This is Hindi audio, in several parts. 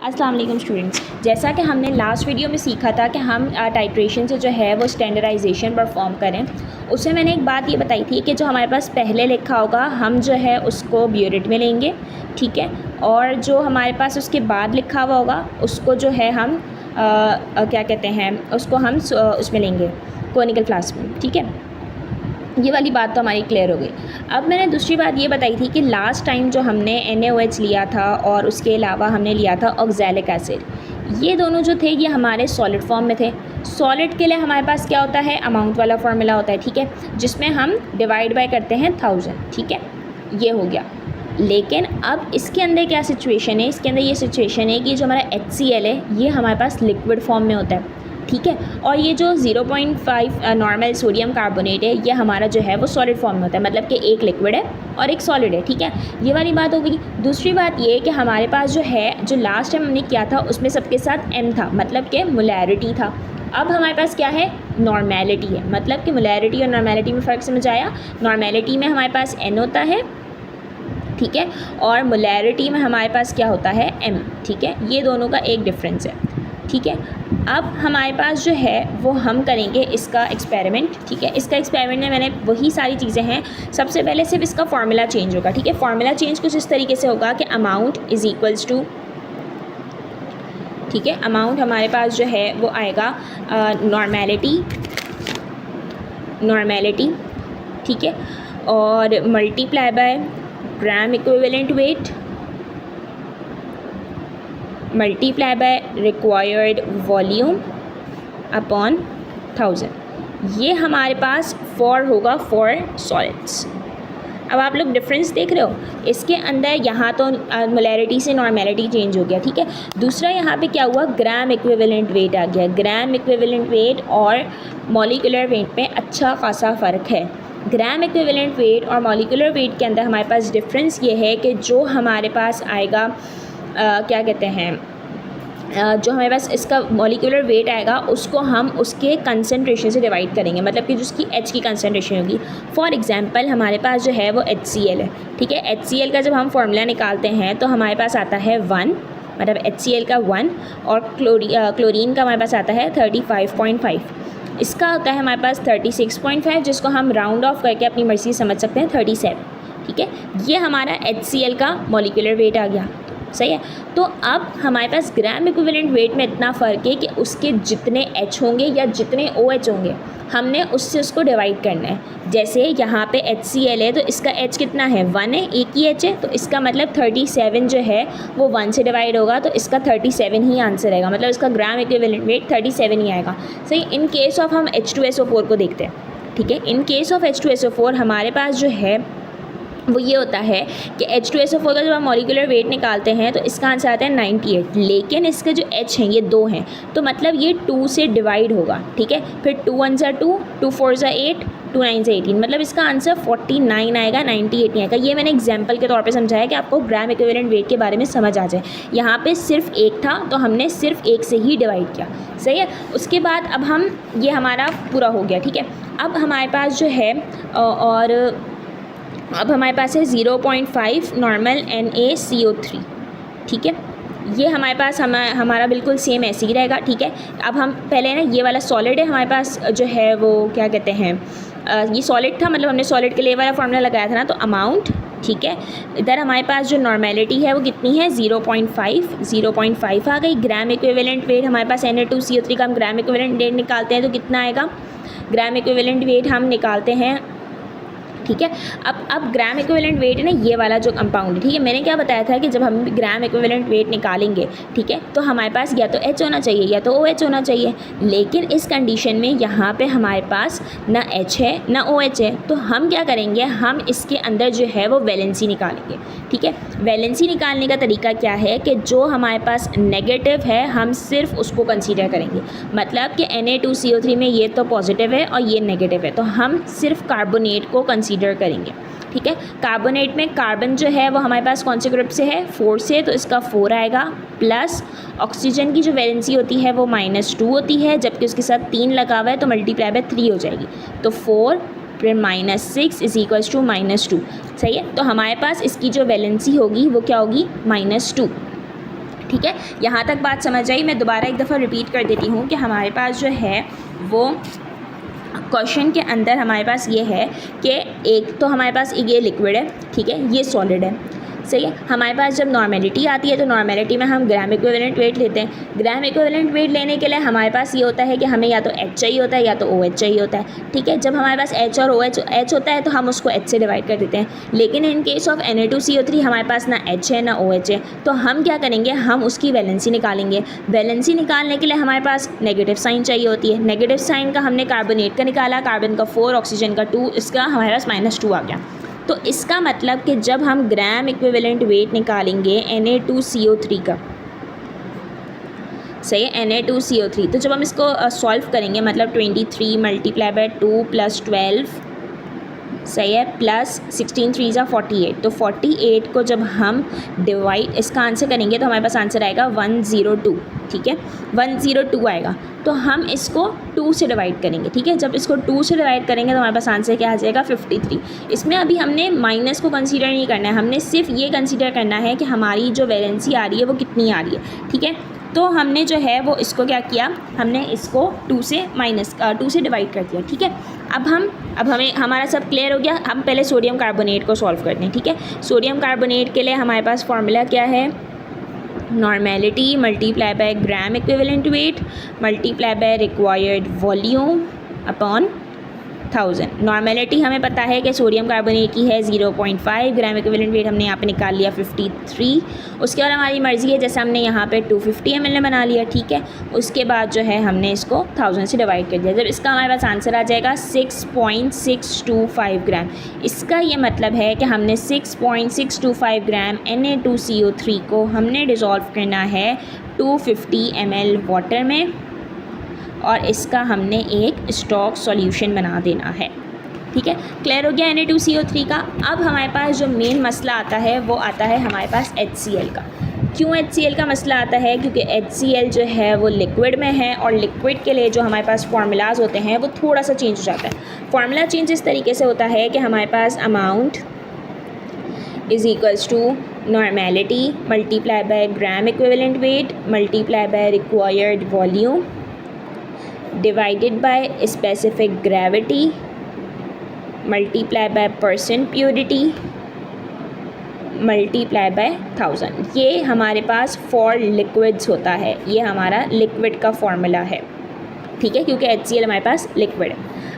अस्सलाम वालेकुम स्टूडेंट्स, जैसा कि हमने लास्ट वीडियो में सीखा था कि हम टाइट्रेशन से जो है वो स्टैंडर्डाइजेशन परफॉर्म करें। उसमें मैंने एक बात ये बताई थी कि जो हमारे पास पहले लिखा होगा हम जो है उसको ब्यूरेट में लेंगे, ठीक है, और जो हमारे पास उसके बाद लिखा हुआ होगा उसको जो है हम क्या कहते हैं उसको हम उसमें लेंगे कोनिकल फ्लास्क में, ठीक है। ये वाली बात तो हमारी क्लियर हो गई। अब मैंने दूसरी बात ये बताई थी कि लास्ट टाइम जो हमने NaOH लिया था और उसके अलावा हमने लिया था ऑक्सैलिक एसिड, ये दोनों जो थे ये हमारे सॉलिड फॉर्म में थे। सॉलिड के लिए हमारे पास क्या होता है, अमाउंट वाला फार्मूला होता है, ठीक है, जिसमें हम डिवाइड बाय करते हैं 1000, ठीक है, ये हो गया। लेकिन अब इसके अंदर क्या सिचुएशन है, इसके अंदर ये सिचुएशन है कि जो हमारा HCl है ये हमारे पास लिक्विड फॉर्म में होता है, ठीक है, और ये जो 0.5 नॉर्मल सोडियम कार्बोनेट है ये हमारा जो है वो सॉलिड फॉर्म में होता है, मतलब कि एक लिक्विड है और एक सॉलिड है, ठीक है, ये वाली बात हो गई। दूसरी बात ये कि हमारे पास जो है जो लास्ट टाइम हमने किया था उसमें सबके साथ M था, मतलब कि मोलैरिटी था। अब हमारे पास क्या है, नॉर्मेलिटी है, मतलब कि मोलैरिटी और नॉर्मेलिटी में फ़र्क समझ आया। नॉर्मेलिटी में हमारे पास N होता है, ठीक है, और मोलैरिटी में हमारे पास क्या होता है, M, ठीक है, ये दोनों का एक डिफरेंस है, ठीक है। अब हमारे पास जो है वो हम करेंगे इसका एक्सपेरिमेंट, ठीक है। इसका एक्सपेरिमेंट में मैंने वही सारी चीज़ें हैं। सबसे पहले सिर्फ इसका फार्मूला चेंज होगा, ठीक है। फार्मूला चेंज कुछ इस तरीके से होगा कि अमाउंट इज़ इक्वल्स टू, ठीक है, अमाउंट हमारे पास जो है वो आएगा नॉर्मेलिटी, ठीक है, और multiply by gram equivalent weight multiply by required volume upon 1000। ये हमारे पास फॉर होगा फॉर सॉलिड्स। अब आप लोग डिफरेंस देख रहे हो, इसके अंदर यहाँ तो मोलैरिटी से नॉर्मेलिटी चेंज हो गया, ठीक है। दूसरा यहाँ पे क्या हुआ, ग्राम इक्विवेलेंट वेट आ गया। ग्राम इक्विवेलेंट वेट और मॉलिक्यूलर वेट में अच्छा खासा फ़र्क है। ग्राम इक्विवेलेंट वेट और मॉलिक्यूलर वेट के अंदर हमारे पास डिफरेंस ये है कि जो हमारे पास आएगा क्या कहते हैं, जो हमारे पास इसका मॉलिक्यूलर वेट आएगा उसको हम उसके कंसनट्रेशन से डिवाइड करेंगे, मतलब कि जो उसकी H की कंसनट्रेशन होगी। फॉर एग्जांपल हमारे पास जो है वो HCl है, ठीक है। HCl का जब हम फार्मूला निकालते हैं तो हमारे पास आता है 1, मतलब HCl का 1, और क्लोरीन का हमारे पास आता है 35.5। इसका होता है हमारे पास 36.5, जिसको हम राउंड ऑफ करके अपनी मर्जी समझ सकते हैं 37, ठीक है। ये हमारा HCl का मॉलिक्यूलर वेट आ गया, सही है। तो अब हमारे पास ग्राम इक्विवेलेंट वेट में इतना फ़र्क है कि उसके जितने H होंगे या जितने OH होंगे हमने उससे उसको डिवाइड करना है। जैसे यहाँ पे HCl है तो इसका H कितना है, 1 है, एक ही H है, तो इसका मतलब 37 जो है वो 1 से डिवाइड होगा, तो इसका 37 ही आंसर आएगा, मतलब इसका ग्राम इक्विवेलेंट वेट 37 ही आएगा, सही। इन केस ऑफ हम H2SO4 को देखते हैं, ठीक है। इन केस ऑफ H2SO4 हमारे पास जो है वो ये होता है कि H2SO4 का जब हम मॉलिक्यूलर वेट निकालते हैं तो इसका आंसर आता है 98, लेकिन इसके जो H हैं ये 2 हैं, तो मतलब ये 2 से डिवाइड होगा, ठीक है। फिर 2 1 ज़ा 2, 2 4 ज़ा 8, 2 9 ज़ा 18, मतलब इसका आंसर 49 आएगा, 98 नहीं आएगा। ये मैंने एग्जाम्पल के तौर पे समझाया कि आपको ग्राम इक्विवेलेंट वेट के बारे में समझ आ जाए। यहाँ पे सिर्फ एक था तो हमने सिर्फ एक से ही डिवाइड किया, सही है। उसके बाद अब हम ये हमारा पूरा हो गया, ठीक है। अब हमारे पास जो है अब हमारे पास है 0.5 नॉर्मल NaCO3, ठीक है। ये हमारे पास हमारा बिल्कुल सेम ऐसे ही रहेगा, ठीक है। अब हम पहले ना ये वाला सॉलिड है हमारे पास जो है वो क्या कहते हैं, ये सॉलिड था, मतलब हमने सॉलिड के लिए वाला फार्मूला लगाया था ना, तो अमाउंट, ठीक है। इधर हमारे पास जो नॉर्मेलिटी है वो कितनी है, 0.5 आ गई। ग्राम इक्विवेलेंट वेट हमारे पास Na2CO3 का हम ग्राम इक्विवेलेंट वेट निकालते हैं तो कितना आएगा, ग्राम इक्विवेलेंट वेट हम निकालते हैं, ठीक है। अब ग्राम इक्विवेलेंट वेट है ना ये वाला जो कंपाउंड है, ठीक है। मैंने क्या बताया था कि जब हम ग्राम इक्विवेलेंट वेट निकालेंगे, ठीक है, तो हमारे पास या तो H होना चाहिए या तो OH होना चाहिए, लेकिन इस कंडीशन में यहाँ पे हमारे पास ना H है ना OH है, तो हम क्या करेंगे, हम इसके अंदर जो है वो वैलेंसी निकालेंगे, ठीक है। वैलेंसी निकालने का तरीका क्या है कि जो हमारे पास नेगेटिव है हम सिर्फ उसको कंसीडर करेंगे, मतलब कि Na2CO3 में ये तो पॉजिटिव है और ये नेगेटिव है, तो हम सिर्फ कार्बोनेट को कंसीडर करेंगे, ठीक है। कार्बोनेट में कार्बन जो है वो हमारे पास कौन से ग्रुप से है, 4 से, तो इसका 4 आएगा, प्लस ऑक्सीजन की जो वैलेंसी होती है वो -2 होती है, जबकि उसके साथ 3 लगा हुआ है तो मल्टीप्लाई बाय 3 हो जाएगी, तो 4 फिर -6 इज इक्वल्स टू -2, सही है। तो हमारे पास इसकी जो वैलेंसी होगी वो क्या होगी, -2, ठीक है, यहाँ तक बात समझ आई। मैं दोबारा एक दफ़ा रिपीट कर देती हूँ कि हमारे पास जो है वो क्वेश्चन के अंदर हमारे पास ये है कि एक तो हमारे पास ये लिक्विड है, ठीक है, ये सॉलिड है, सही है। हमारे पास जब नॉर्मेलिटी आती है तो नॉर्मेलिटी में हम ग्राम इक्विवेलेंट वेट लेते हैं। ग्राम इक्विवेलेंट वेट लेने के लिए हमारे पास ये होता है कि हमें या तो H चाहिए होता है या तो OH चाहिए होता है, ठीक है। जब हमारे पास H और OH होता है तो हम उसको H से डिवाइड कर देते हैं, लेकिन इन केस ऑफ Na2CO3 हमारे पास ना H है ना OH है, तो हम क्या करेंगे, हम उसकी वैलेंसी निकालेंगे। वैलेंसी निकालने के लिए हमारे पास नेगेटिव साइन चाहिए होती है। नेगेटिव साइन का हमने कार्बोनेट का निकाला, कार्बन का 4, ऑक्सीजन का 2, इसका हमारे पास -2 आ गया। तो इसका मतलब कि जब हम ग्राम इक्विवेलेंट वेट निकालेंगे Na2CO3 का, सही है, Na2CO3, तो जब हम इसको सॉल्व करेंगे मतलब 23 मल्टीप्लाई बाय 2 + 12, सही है, प्लस 16 3 = 48, तो 48 को जब हम डिवाइड इसका आंसर करेंगे तो हमारे पास आंसर आएगा 102, ठीक है, 102 आएगा। तो हम इसको 2 से डिवाइड करेंगे, ठीक है। जब इसको 2 से डिवाइड करेंगे तो हमारे पास आंसर क्या आ जाएगा, 53। इसमें अभी हमने माइनस को कंसीडर नहीं करना है, हमने सिर्फ ये कंसीडर करना है कि हमारी जो वैलेंसी आ रही है वो कितनी आ रही है, ठीक है। तो हमने जो है वो इसको क्या किया, हमने इसको 2 से डिवाइड कर दिया, ठीक है। अब हमें हमारा सब क्लियर हो गया। हम पहले सोडियम कार्बोनेट को सॉल्व करते हैं, ठीक है। सोडियम कार्बोनेट के लिए हमारे पास फार्मूला क्या है, normality multiply by gram equivalent weight multiply by required volume upon 1000। Normality हमें पता है कि सोडियम कार्बोनेट की है 0.5, ग्राम इक्विवेलेंट वेट हमने यहाँ पे निकाल लिया 53। उसके बाद हमारी मर्ज़ी है, जैसे हमने यहाँ पे 250 ml ने बना लिया, ठीक है। उसके बाद जो है हमने इसको 1000 से डिवाइड कर दिया। जब इसका हमारे पास आंसर आ जाएगा 6.625 ग्राम, इसका ये मतलब है कि हमने 6.625 ग्राम Na2CO3 को हमने डिज़ोल्व करना है 250 ml वाटर में, और इसका हमने एक स्टॉक सॉल्यूशन बना देना है, ठीक है। क्लियर हो गया Na2CO3 का। अब हमारे पास जो मेन मसला आता है वो आता है हमारे पास HCl का। क्यों HCl का मसला आता है, क्योंकि HCl जो है वो लिक्विड में है, और लिक्विड के लिए जो हमारे पास फार्मूलाज होते हैं वो थोड़ा सा चेंज हो जाता है। फार्मूला चेंज इस तरीके से होता है कि हमारे पास amount is equals to normality multiply by gram equivalent weight multiply by required volume divided by specific gravity multiply by percent purity multiply by 1000। ये हमारे पास फॉर लिक्विड्स होता है, ये हमारा लिक्विड का फॉर्मूला है, ठीक है, क्योंकि HCl हमारे पास लिक्विड है।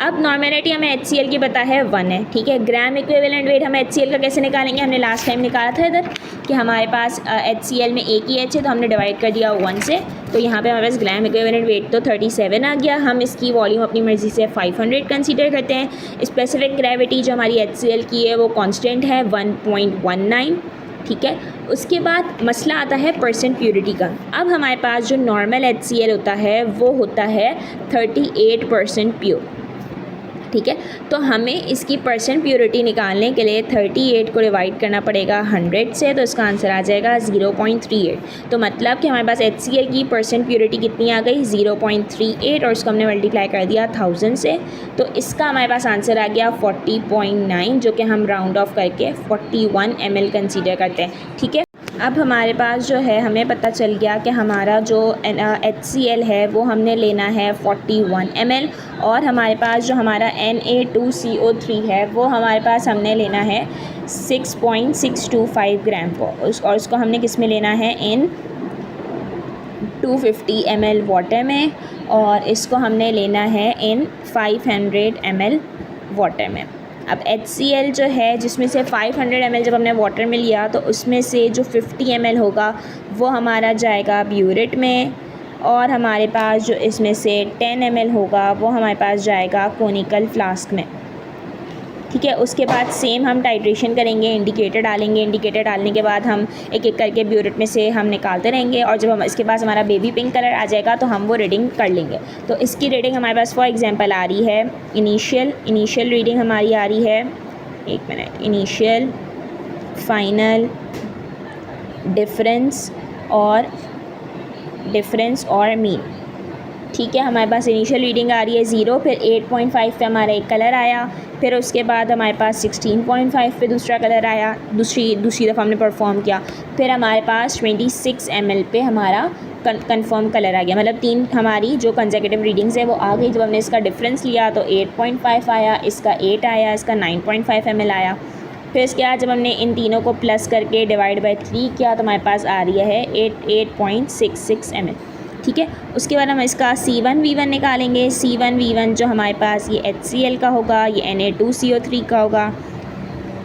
अब नॉर्मेलिटी हमें HCl की पता है 1 है, ठीक है। ग्राम इक्विवेलेंट वेट हम HCl का कैसे निकालेंगे, हमने लास्ट टाइम निकाला था इधर कि हमारे पास HCl में एक ही H है, तो हमने डिवाइड कर दिया 1 से, तो यहाँ पे हमारे पास ग्राम इक्विवेलेंट वेट तो 37 आ गया। हम इसकी वॉल्यूम अपनी मर्ज़ी से 500 कंसीडर करते हैं। स्पेसिफिक ग्रेविटी जो हमारी HCl की है वो कांस्टेंट है 1.19, ठीक है। उसके बाद मसला आता है परसेंट प्योरिटी का। अब हमारे पास जो नॉर्मल HCl होता है वो होता है 38% प्योर, ठीक है। तो हमें इसकी परसेंट प्योरिटी निकालने के लिए 38 को डिवाइड करना पड़ेगा 100 से, तो इसका आंसर आ जाएगा 0.38। तो मतलब कि हमारे पास HCl की परसेंट प्योरिटी कितनी आ गई, 0.38, और इसको हमने मल्टीप्लाई कर दिया 1000 से, तो इसका हमारे पास आंसर आ गया 40.9, जो कि हम राउंड ऑफ करके 41 ml कंसीडर करते हैं, ठीक है। अब हमारे पास जो है हमें पता चल गया कि हमारा जो HCl है वो हमने लेना है 41 ml, और हमारे पास जो हमारा Na2CO3 है वो हमारे पास हमने लेना है 6.625 ग्राम को, और उसको हमने किस में लेना है, इन 250 ml वाटर में, और इसको हमने लेना है इन 500 ml वाटर में। अब HCl जो है जिसमें से 500 ml जब हमने वाटर में लिया तो उसमें से जो 50 ml होगा वो हमारा जाएगा ब्यूरेट में, और हमारे पास जो इसमें से 10 ml होगा वो हमारे पास जाएगा कोनिकल फ्लास्क में, ठीक है। उसके बाद सेम हम टाइट्रेशन करेंगे, इंडिकेटर डालेंगे, इंडिकेटर डालने के बाद हम एक एक करके ब्यूरेट में से हम निकालते रहेंगे, और जब हम इसके पास हमारा बेबी पिंक कलर आ जाएगा तो हम वो रीडिंग कर लेंगे। तो इसकी रीडिंग हमारे पास फॉर एग्जांपल आ रही है, इनिशियल रीडिंग हमारी आ रही है, एक मिनट, इनिशियल, फाइनल, डिफरेंस और मीन, ठीक है, हमारे पास इनिशियल रीडिंग आ रही है 0, फिर 8.5 पे हमारा एक कलर आया, फिर उसके बाद हमारे पास 16.5 पे दूसरा कलर आया, दूसरी दफ़ा हमने परफॉर्म किया, फिर हमारे पास 26 ml पे हमारा कंफर्म कलर आ गया। मतलब 3 हमारी जो कंसेक्यूटिव रीडिंग्स है वो आ गई। जब हमने इसका डिफरेंस लिया तो 8.5 आया, इसका 8 आया, इसका 9.5 ml आया। फिर इसके बाद जब हमने इन तीनों को प्लस करके डिवाइड बाई 3 किया तो हमारे पास आ रही है 8.66 ml। ठीक है, उसके बाद हम इसका C1V1 निकालेंगे। C1V1 जो हमारे पास ये HCl का होगा, ये Na2CO3 का होगा।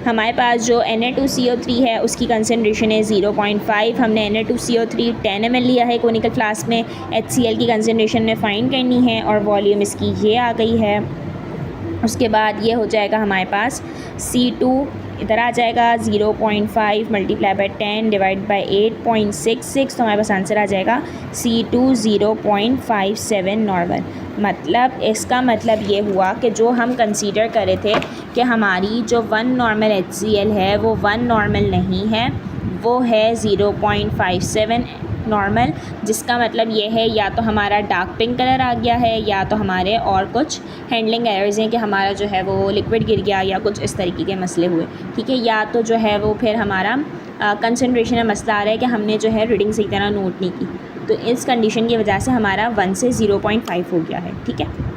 हमारे पास जो Na2CO3 है उसकी कंसनट्रेशन है 0.5। हमने Na2CO3 10 ml लिया है कोनिकल फ्लास्क में। HCl की कंसनट्रेशन में फाइंड करनी है और वॉल्यूम इसकी ये आ गई है। उसके बाद ये हो जाएगा हमारे पास C2 इधर आ जाएगा 0.5 मल्टीप्लाई बाई 10 डिवाइड बाई 8.66, तो हमारे पास आंसर आ जाएगा C2 0.57 नॉर्मल। मतलब इसका मतलब ये हुआ कि जो हम कंसीडर कर रहे थे कि हमारी जो 1 नॉर्मल HCl है वो 1 नॉर्मल नहीं है, वो है 0.57 नॉर्मल, जिसका मतलब ये है या तो हमारा डार्क पिंक कलर आ गया है या तो हमारे और कुछ हैंडलिंग एरर्स हैं कि हमारा जो है वो लिक्विड गिर गया या कुछ इस तरीके के मसले हुए। ठीक है, या तो जो है वो फिर हमारा कंसंट्रेशन में मसला आ रहा है कि हमने जो है रीडिंग सही तरह नोट नहीं की। तो इस कंडीशन की वजह से हमारा 1 से 0.5 हो गया है। ठीक है।